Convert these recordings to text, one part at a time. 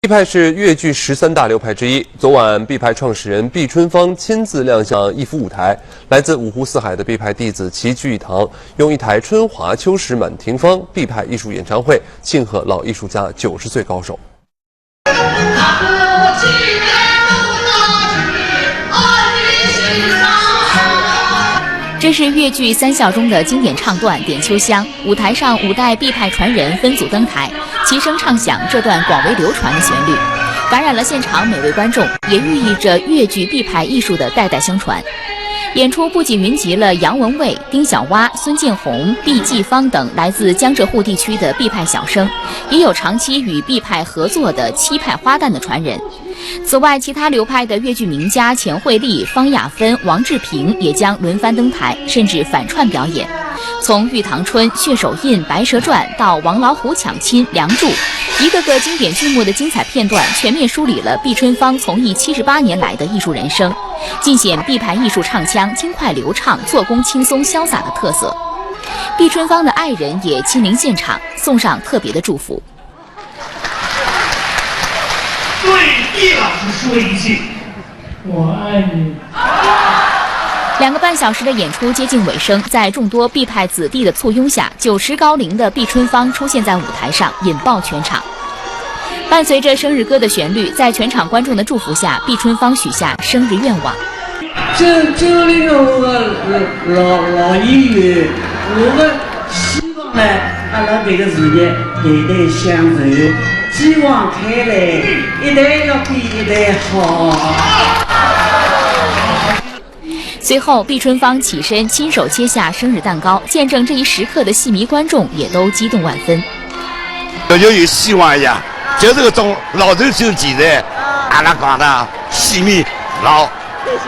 毕派是粤剧13大流派之一。昨晚，毕派创始人毕春芳亲自亮相一府舞台，来自五湖四海的毕派弟子齐聚一堂，用一台《春华秋实满庭芳》毕派艺术演唱会庆贺老艺术家90岁高寿。 这是粤剧三笑中的经典唱段《点秋香》。舞台上5代毕派传人分组登台，齐声唱响这段广为流传的旋律，感染了现场每位观众，也寓意着粤剧毕派艺术的代代相传。演出不仅云集了杨文蔚、丁小蛙、孙建宏、毕继芳等来自江浙沪地区的毕派小生，也有长期与毕派合作的七派花旦的传人。 此外，其他流派的粤剧名家钱惠丽、方亚芬、王志平也将轮番登台，甚至反串表演。从《玉堂春》《血手印》《白蛇传》到《王老虎抢亲》《梁祝》，一个个经典剧目的精彩片段，全面梳理了毕春芳从艺78年来的艺术人生，尽显毕派艺术唱腔轻快流畅、做工轻松潇洒的特色。毕春芳的爱人也亲临现场，送上特别的祝福。 对毕老师说一句：“我爱你。” 2个半小时的演出接近尾声，在众多毕派子弟的簇拥下，90高龄的毕春芳出现在舞台上，引爆全场。伴随着生日歌的旋律，在全场观众的祝福下，毕春芳许下生日愿望。90后的老演员，我们希望呢，阿拉这个事业代代相传。 继往开来，一代要比一代好。随后，毕春芳起身亲手切下生日蛋糕，见证这一时刻的戏迷观众也都激动万分。就有希望一样，就是搿种老头手期待，阿拉讲的戏迷老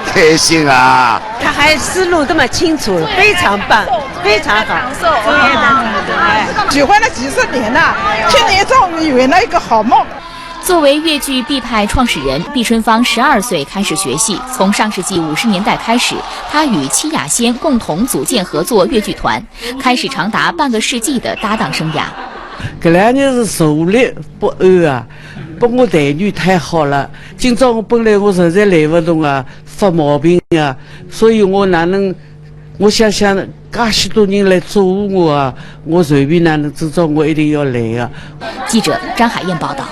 开心啊！他还思路这么清楚，非常棒，非常好。喜欢了几十年了，今年终于圆了一个好梦。作为粤剧毕派创始人，毕春芳12岁开始学戏，从上世纪50年代开始，他与戚雅仙共同组建合作粤剧团，开始长达半个世纪的搭档生涯。这2年是坐立不安啊，把我待遇太好了。今朝本来我实在来不动啊，发毛病啊，所以我哪能？ 我想介许多人来祝福我啊！我随便哪能知道我一定要来啊！记者张海燕报道。